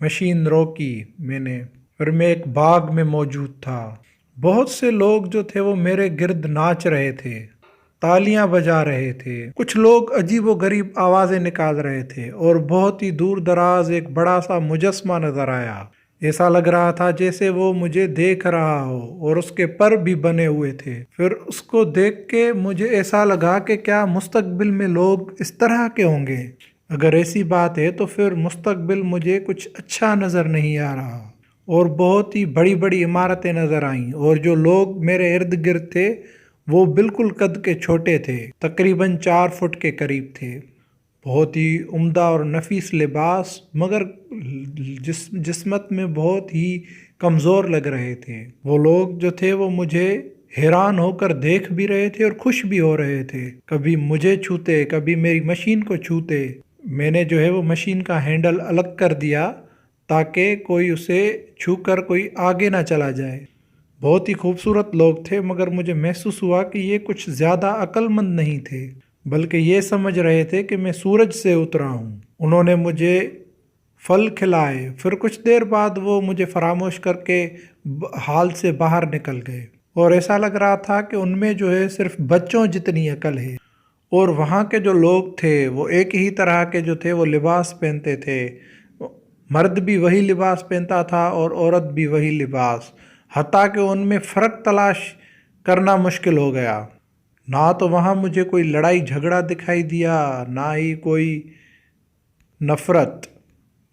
Machine روکی میں نے، اور میں ایک باغ میں موجود تھا۔ بہت سے لوگ جو تھے وہ میرے گرد ناچ رہے تھے، تالیاں بجا رہے تھے، کچھ لوگ عجیب و غریب آوازیں نکال رہے تھے، اور بہت ہی دور دراز ایک بڑا سا مجسمہ نظر آیا۔ ایسا لگ رہا تھا جیسے وہ مجھے دیکھ رہا ہو، اور اس کے پر بھی بنے ہوئے تھے۔ پھر اس کو دیکھ کے مجھے ایسا لگا کہ کیا مستقبل میں لوگ اس طرح کے ہوں گے؟ اگر ایسی بات ہے تو پھر مستقبل مجھے کچھ اچھا نظر نہیں آ رہا، اور بہت ہی بڑی بڑی عمارتیں نظر آئیں، اور جو لوگ میرے ارد گرد تھے وہ بالکل قد کے چھوٹے تھے، تقریباً 4 فٹ کے قریب تھے۔ بہت ہی عمدہ اور نفیس لباس، مگر جسمت میں بہت ہی کمزور لگ رہے تھے۔ وہ لوگ جو تھے وہ مجھے حیران ہو کر دیکھ بھی رہے تھے اور خوش بھی ہو رہے تھے، کبھی مجھے چھوتے، کبھی میری مشین کو چھوتے۔ میں نے جو ہے وہ مشین کا ہینڈل الگ کر دیا تاکہ کوئی اسے چھو کر کوئی آگے نہ چلا جائے۔ بہت ہی خوبصورت لوگ تھے، مگر مجھے محسوس ہوا کہ یہ کچھ زیادہ عقل مند نہیں تھے، بلکہ یہ سمجھ رہے تھے کہ میں سورج سے اترا ہوں۔ انہوں نے مجھے پھل کھلائے، پھر کچھ دیر بعد وہ مجھے فراموش کر کے ہال سے باہر نکل گئے، اور ایسا لگ رہا تھا کہ ان میں جو ہے صرف بچوں جتنی عقل ہے۔ اور وہاں کے جو لوگ تھے وہ ایک ہی طرح کے جو تھے وہ لباس پہنتے تھے، مرد بھی وہی لباس پہنتا تھا اور عورت بھی وہی لباس، حتیٰ کہ ان میں فرق تلاش کرنا مشکل ہو گیا۔ نہ تو وہاں مجھے کوئی لڑائی جھگڑا دکھائی دیا، نہ ہی کوئی نفرت۔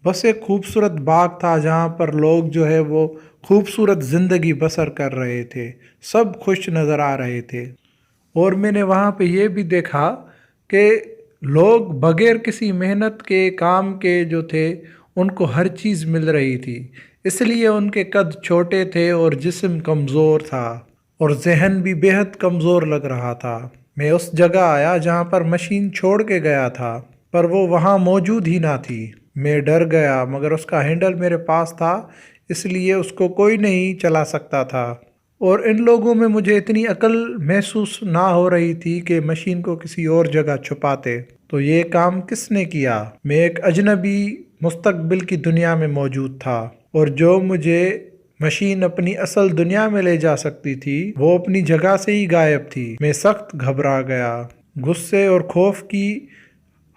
بس ایک خوبصورت باغ تھا جہاں پر لوگ جو ہے وہ خوبصورت زندگی بسر کر رہے تھے، سب خوش نظر آ رہے تھے۔ اور میں نے وہاں پہ یہ بھی دیکھا کہ لوگ بغیر کسی محنت کے کام کے جو تھے ان کو ہر چیز مل رہی تھی، اس لیے ان کے قد چھوٹے تھے اور جسم کمزور تھا، اور ذہن بھی بے حد کمزور لگ رہا تھا۔ میں اس جگہ آیا جہاں پر مشین چھوڑ کے گیا تھا، پر وہ وہاں موجود ہی نہ تھی۔ میں ڈر گیا، مگر اس کا ہینڈل میرے پاس تھا، اس لیے اس کو کوئی نہیں چلا سکتا تھا، اور ان لوگوں میں مجھے اتنی عقل محسوس نہ ہو رہی تھی کہ مشین کو کسی اور جگہ چھپاتے۔ تو یہ کام کس نے کیا؟ میں ایک اجنبی مستقبل کی دنیا میں موجود تھا، اور جو مجھے مشین اپنی اصل دنیا میں لے جا سکتی تھی وہ اپنی جگہ سے ہی غائب تھی۔ میں سخت گھبرا گیا، غصے اور خوف کی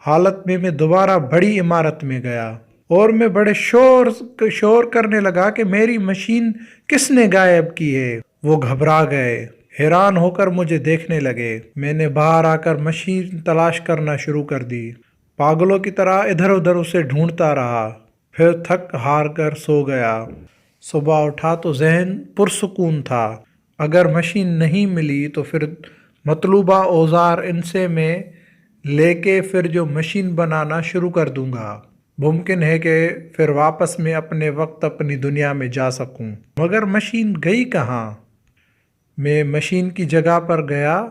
حالت میں دوبارہ بڑی عمارت میں گیا، اور میں بڑے شور کرنے لگا کہ میری مشین کس نے غائب کی ہے۔ وہ گھبرا گئے، حیران ہو کر مجھے دیکھنے لگے۔ میں نے باہر آ کر مشین تلاش کرنا شروع کر دی، پاگلوں کی طرح ادھر ادھر اسے ڈھونڈتا رہا، پھر تھک ہار کر سو گیا۔ صبح اٹھا تو ذہن پرسکون تھا۔ اگر مشین نہیں ملی تو پھر مطلوبہ اوزار ان سے میں لے کے پھر جو مشین بنانا شروع کر دوں گا۔ ممکن ہے کہ پھر واپس میں اپنے وقت اپنی دنیا میں جا سکوں۔ مگر مشین گئی کہاں؟ میں مشین کی جگہ پر گیا،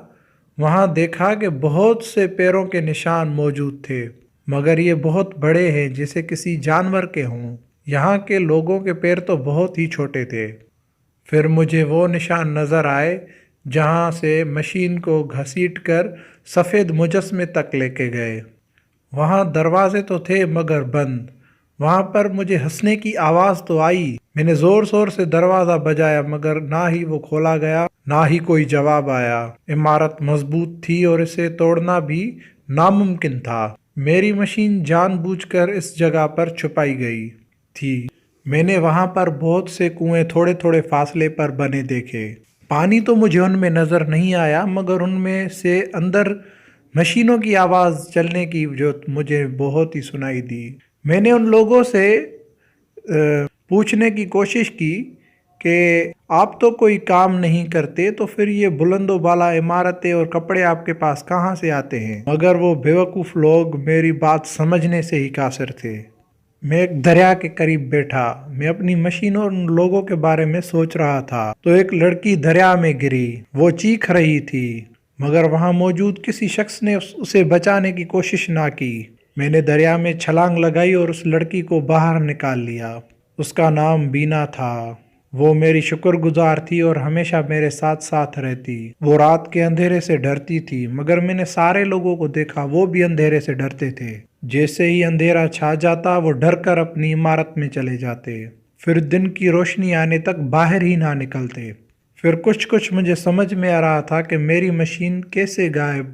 وہاں دیکھا کہ بہت سے پیروں کے نشان موجود تھے، مگر یہ بہت بڑے ہیں، جیسے کسی جانور کے ہوں۔ یہاں کے لوگوں کے پیر تو بہت ہی چھوٹے تھے۔ پھر مجھے وہ نشان نظر آئے جہاں سے مشین کو گھسیٹ کر سفید مجسمے تک لے کے گئے۔ وہاں دروازے تو تھے مگر بند۔ وہاں پر مجھے ہنسنے کی آواز تو آئی۔ میں نے زور سے دروازہ بجایا، مگر نہ ہی وہ کھولا گیا، نہ ہی کوئی جواب آیا۔ عمارت مضبوط تھی اور اسے توڑنا بھی ناممکن تھا۔ میری مشین جان بوجھ کر اس جگہ پر چھپائی گئی تھی۔ میں نے وہاں پر بہت سے کنویں تھوڑے تھوڑے فاصلے پر بنے دیکھے۔ پانی تو مجھے ان میں نظر نہیں آیا، مگر ان میں سے اندر مشینوں کی آواز چلنے کی جو مجھے بہت ہی سنائی دی۔ میں نے ان لوگوں سے پوچھنے کی کوشش کی کہ آپ تو کوئی کام نہیں کرتے، تو پھر یہ بلند و بالا عمارتیں اور کپڑے آپ کے پاس کہاں سے آتے ہیں؟ مگر وہ بیوقوف لوگ میری بات سمجھنے سے ہی قاصر تھے۔ میں ایک دریا کے قریب بیٹھا، میں اپنی مشین اور ان لوگوں کے بارے میں سوچ رہا تھا، تو ایک لڑکی دریا میں گری۔ وہ چیخ رہی تھی، مگر وہاں موجود کسی شخص نے اسے بچانے کی کوشش نہ کی۔ میں نے دریا میں چھلانگ لگائی اور اس لڑکی کو باہر نکال لیا۔ اس کا نام بینا تھا۔ وہ میری شکر گزار تھی اور ہمیشہ میرے ساتھ ساتھ رہتی۔ وہ رات کے اندھیرے سے ڈرتی تھی، مگر میں نے سارے لوگوں کو دیکھا وہ بھی اندھیرے سے ڈرتے تھے۔ جیسے ہی اندھیرا چھا جاتا وہ ڈر کر اپنی عمارت میں چلے جاتے، پھر دن کی روشنی آنے تک باہر ہی نہ نکلتے۔ پھر کچھ مجھے سمجھ میں آ رہا تھا کہ میری مشین کیسے غائب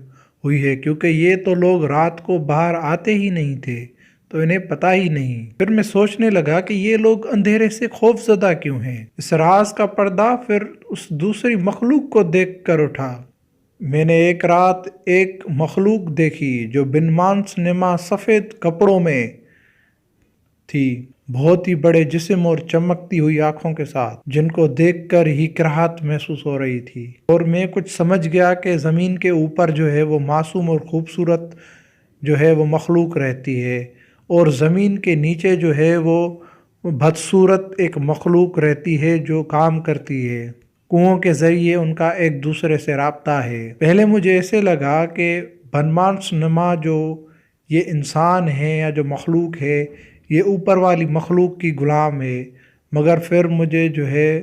ہوئی ہے، کیونکہ یہ تو لوگ رات کو باہر آتے ہی نہیں تھے تو انہیں پتہ ہی نہیں۔ پھر میں سوچنے لگا کہ یہ لوگ اندھیرے سے خوف زدہ کیوں ہیں۔ اس راز کا پردہ پھر اس دوسری مخلوق کو دیکھ کر اٹھا۔ میں نے ایک رات ایک مخلوق دیکھی جو بن مانس نما سفید کپڑوں میں تھی، بہت ہی بڑے جسم اور چمکتی ہوئی آنکھوں کے ساتھ، جن کو دیکھ کر ہی کراہت محسوس ہو رہی تھی۔ اور میں کچھ سمجھ گیا کہ زمین کے اوپر جو ہے وہ معصوم اور خوبصورت جو ہے وہ مخلوق رہتی ہے، اور زمین کے نیچے جو ہے وہ بدصورت ایک مخلوق رہتی ہے جو کام کرتی ہے۔ کنوؤں کے ذریعے ان کا ایک دوسرے سے رابطہ ہے۔ پہلے مجھے ایسے لگا کہ بنمانس نما جو یہ انسان ہے یا جو مخلوق ہے یہ اوپر والی مخلوق کی غلام ہے، مگر پھر مجھے جو ہے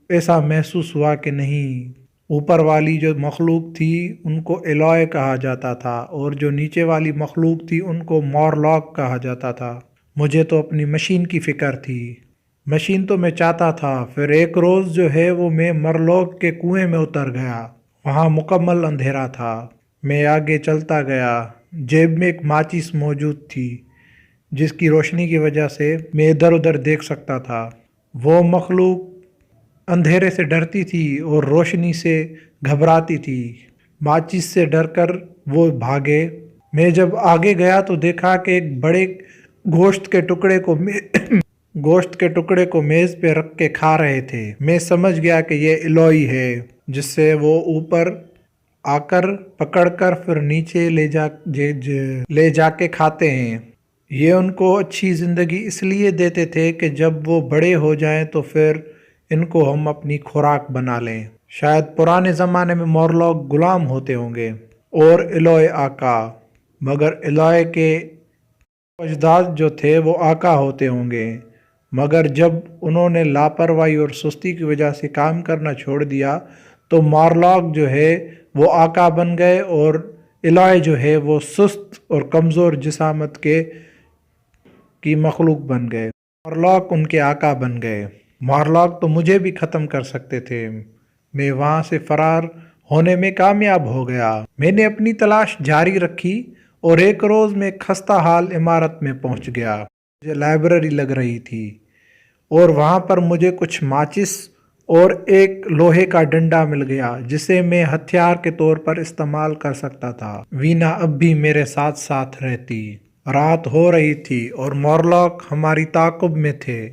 ایسا محسوس ہوا کہ نہیں، اوپر والی جو مخلوق تھی ان کو ایلوئے کہا جاتا تھا، اور جو نیچے والی مخلوق تھی ان کو مورلاک کہا جاتا تھا۔ مجھے تو اپنی مشین کی فکر تھی، مشین تو میں چاہتا تھا۔ پھر ایک روز جو ہے وہ میں مرلوک کے کنویں میں اتر گیا، وہاں مکمل اندھیرا تھا۔ میں آگے چلتا گیا، جیب میں ایک ماچس موجود تھی جس کی روشنی کی وجہ سے میں ادھر ادھر دیکھ سکتا تھا۔ وہ مخلوق اندھیرے سے ڈرتی تھی اور روشنی سے گھبراتی تھی۔ ماچس سے ڈر کر وہ بھاگے۔ میں جب آگے گیا تو دیکھا کہ ایک بڑے گوشت کے ٹکڑے کو میز پہ رکھ کے کھا رہے تھے۔ میں سمجھ گیا کہ یہ ایلوئی ہے جس سے وہ اوپر آ کر پکڑ کر پھر نیچے لے جا کے کھاتے ہیں۔ یہ ان کو اچھی زندگی اس لیے دیتے تھے کہ جب وہ بڑے ہو جائیں تو پھر ان کو ہم اپنی خوراک بنا لیں۔ شاید پرانے زمانے میں مورلوک غلام ہوتے ہوں گے اور ایلوئے آقا، مگر ایلوئے کے اجداد جو تھے وہ آقا ہوتے ہوں گے، مگر جب انہوں نے لاپرواہی اور سستی کی وجہ سے کام کرنا چھوڑ دیا تو مورلوک جو ہے وہ آقا بن گئے، اور ایلوئے جو ہے وہ سست اور کمزور جسامت کی مخلوق بن گئے۔ مورلوک ان کے آقا بن گئے۔ مورلوک تو مجھے بھی ختم کر سکتے تھے۔ میں وہاں سے فرار ہونے میں کامیاب ہو گیا۔ میں نے اپنی تلاش جاری رکھی اور ایک روز میں خستہ حال عمارت میں پہنچ گیا۔ مجھے لائبریری لگ رہی تھی اور وہاں پر مجھے کچھ ماچس اور ایک لوہے کا ڈنڈا مل گیا جسے میں ہتھیار کے طور پر استعمال کر سکتا تھا۔ وینا اب بھی میرے ساتھ ساتھ رہتی۔ رات ہو رہی تھی اور مورلوک ہماری تعاقب میں تھے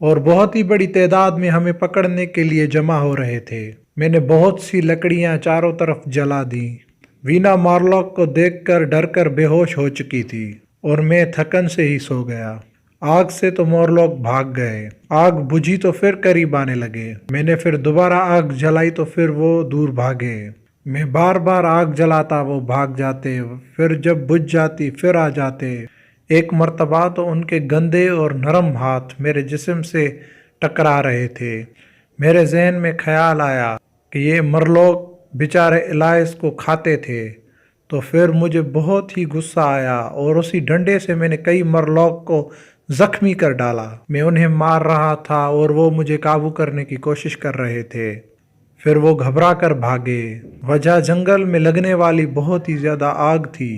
اور بہت ہی بڑی تعداد میں ہمیں پکڑنے کے لیے جمع ہو رہے تھے۔ میں نے بہت سی لکڑیاں چاروں طرف جلا دیں۔ وینا مورلوک کو دیکھ کر ڈر کر بے ہوش ہو چکی تھی اور میں تھکن سے ہی سو گیا۔ آگ سے تو مورلوک بھاگ گئے۔ آگ بجھی تو پھر قریب آنے لگے۔ میں نے پھر دوبارہ آگ جلائی تو پھر وہ دور بھاگے۔ میں بار بار آگ جلاتا، وہ بھاگ جاتے، پھر جب بجھ جاتی پھر آ جاتے۔ ایک مرتبہ تو ان کے گندے اور نرم ہاتھ میرے جسم سے ٹکرا رہے تھے۔ میرے ذہن میں خیال آیا کہ یہ مرلوک بیچارے ایلوئے کو کھاتے تھے، تو پھر مجھے بہت ہی غصہ آیا اور اسی ڈنڈے سے میں نے کئی مرلوک کو زخمی کر ڈالا۔ میں انہیں مار رہا تھا اور وہ مجھے قابو کرنے کی کوشش کر رہے تھے۔ پھر وہ گھبرا کر بھاگے۔ وجہ جنگل میں لگنے والی بہت ہی زیادہ آگ تھی۔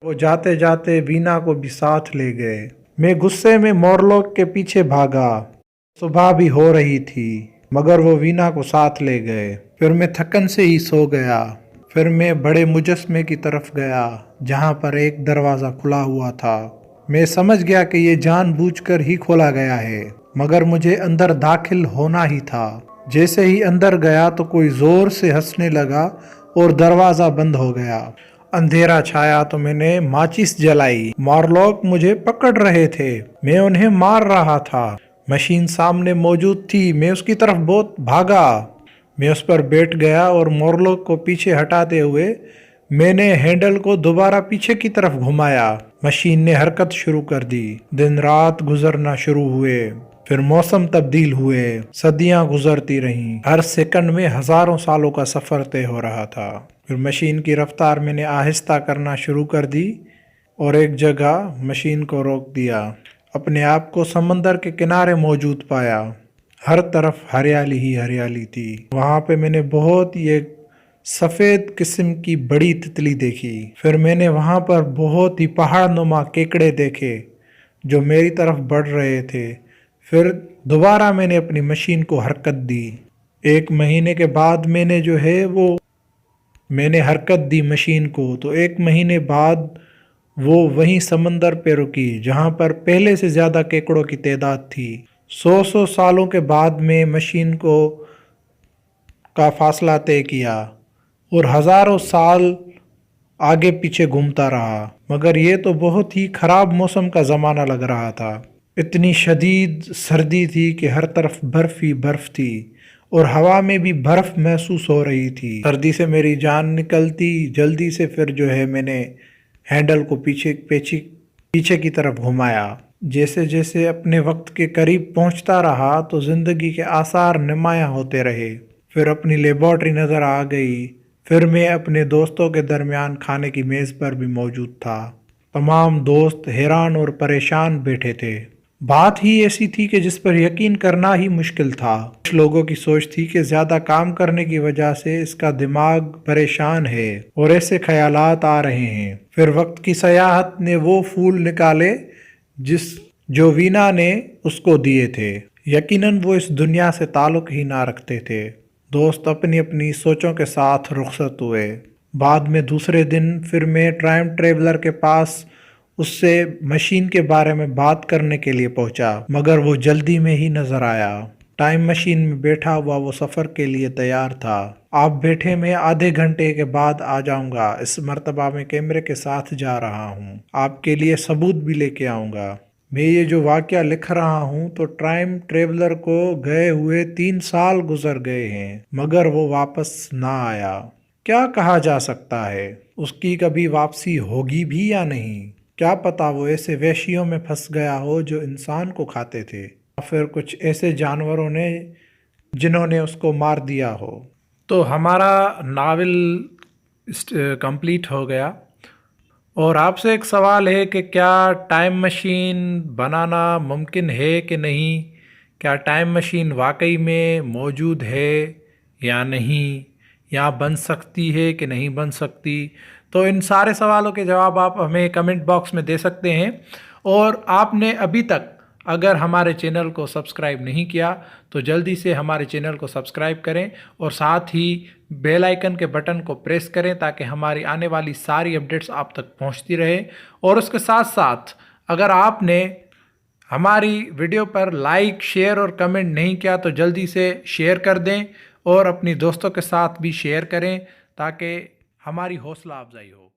وہ جاتے جاتے وینا کو بھی ساتھ لے گئے۔ میں غصے میں مورلوک کے پیچھے بھاگا۔ صبح بھی ہو رہی تھی مگر وہ وینا کو ساتھ لے گئے۔ پھر میں تھکن سے ہی سو گیا۔ پھر میں بڑے مجسمے کی طرف گیا جہاں پر ایک دروازہ کھلا ہوا تھا۔ میں سمجھ گیا کہ یہ جان بوجھ کر ہی کھولا گیا ہے، مگر مجھے اندر داخل ہونا ہی تھا۔ جیسے ہی اندر گیا تو کوئی زور سے ہنسنے لگا اور دروازہ بند ہو گیا۔ اندھیرا چھایا تو میں نے ماچس جلائی۔ مورلوک مجھے پکڑ رہے تھے، میں انہیں مار رہا تھا۔ مشین سامنے موجود تھی، میں اس کی طرف بہت بھاگا۔ میں اس پر بیٹھ گیا اور مورلوک کو پیچھے ہٹاتے ہوئے میں نے ہینڈل کو دوبارہ پیچھے کی طرف گھمایا۔ مشین نے حرکت شروع کر دی۔ دن رات گزرنا شروع ہوئے۔ پھر موسم تبدیل ہوئے، صدیاں گزرتی رہیں، ہر سیکنڈ میں ہزاروں سالوں کا سفر طے ہو رہا تھا۔ پھر مشین کی رفتار میں نے آہستہ کرنا شروع کر دی اور ایک جگہ مشین کو روک دیا، اپنے آپ کو سمندر کے کنارے موجود پایا۔ ہر طرف ہریالی ہی ہریالی تھی۔ وہاں پہ میں نے بہت ہی ایک سفید قسم کی بڑی تتلی دیکھی۔ پھر میں نے وہاں پر بہت ہی پہاڑ نما کیکڑے دیکھے جو میری طرف بڑھ رہے تھے۔ پھر دوبارہ میں نے اپنی مشین کو حرکت دی۔ 1 مہینے کے بعد میں نے حرکت دی مشین کو، تو 1 مہینے بعد وہ وہیں سمندر پہ رکی جہاں پر پہلے سے زیادہ کیکڑوں کی تعداد تھی۔ 100 سالوں کے بعد میں مشین کا فاصلہ طے کیا اور ہزاروں سال آگے پیچھے گھومتا رہا، مگر یہ تو بہت ہی خراب موسم کا زمانہ لگ رہا تھا۔ اتنی شدید سردی تھی کہ ہر طرف برف ہی برف تھی اور ہوا میں بھی برف محسوس ہو رہی تھی۔ سردی سے میری جان نکلتی جلدی سے، پھر میں نے ہینڈل کو پیچھے کی طرف گھمایا۔ جیسے جیسے اپنے وقت کے قریب پہنچتا رہا تو زندگی کے آثار نمایاں ہوتے رہے۔ پھر اپنی لیبارٹری نظر آ گئی۔ پھر میں اپنے دوستوں کے درمیان کھانے کی میز پر بھی موجود تھا۔ تمام دوست حیران اور پریشان بیٹھے تھے۔ بات ہی ایسی تھی کہ جس پر یقین کرنا ہی مشکل تھا۔ کچھ لوگوں کی سوچ تھی کہ زیادہ کام کرنے کی وجہ سے اس کا دماغ پریشان ہے اور ایسے خیالات آ رہے ہیں۔ پھر وقت کی سیاحت نے وہ پھول نکالے جو وینا نے اس کو دیے تھے۔ یقیناً وہ اس دنیا سے تعلق ہی نہ رکھتے تھے۔ دوست اپنی اپنی سوچوں کے ساتھ رخصت ہوئے۔ بعد میں دوسرے دن پھر میں ٹائم ٹریولر کے پاس اس سے مشین کے بارے میں بات کرنے کے لیے پہنچا، مگر وہ جلدی میں ہی نظر آیا۔ ٹائم مشین میں بیٹھا ہوا وہ سفر کے لیے تیار تھا۔ آپ بیٹھے، میں آدھے گھنٹے کے بعد آ جاؤں گا۔ اس مرتبہ میں کیمرے کے ساتھ جا رہا ہوں، آپ کے لیے ثبوت بھی لے کے آؤں گا۔ میں یہ جو واقعہ لکھ رہا ہوں تو ٹائم ٹریولر کو گئے ہوئے 3 سال گزر گئے ہیں، مگر وہ واپس نہ آیا۔ کیا کہا جا سکتا ہے اس کی کبھی واپسی ہوگی بھی یا نہیں؟ کیا پتا وہ ایسے وحشیوں میں پھنس گیا ہو جو انسان کو کھاتے تھے، یا پھر کچھ ایسے جانوروں نے جنہوں نے اس کو مار دیا ہو۔ تو ہمارا ناول کمپلیٹ ہو گیا، اور آپ سے ایک سوال ہے کہ کیا ٹائم مشین بنانا ممکن ہے کہ نہیں؟ کیا ٹائم مشین واقعی میں موجود ہے یا نہیں؟ یا بن سکتی ہے کہ نہیں بن سکتی؟ تو ان سارے سوالوں کے جواب آپ ہمیں کمنٹ باکس میں دے سکتے ہیں، اور آپ نے ابھی تک اگر ہمارے چینل کو سبسکرائب نہیں کیا تو جلدی سے ہمارے چینل کو سبسکرائب کریں اور ساتھ ہی بیل آئیکن کے بٹن کو پریس کریں تاکہ ہماری آنے والی ساری اپڈیٹس آپ تک پہنچتی رہے۔ اور اس کے ساتھ ساتھ اگر آپ نے ہماری ویڈیو پر لائک، شیئر اور کمنٹ نہیں کیا تو جلدی سے شیئر کر دیں اور اپنی دوستوں کے ساتھ بھی شیئر کریں تاکہ ہماری حوصلہ افزائی ہو۔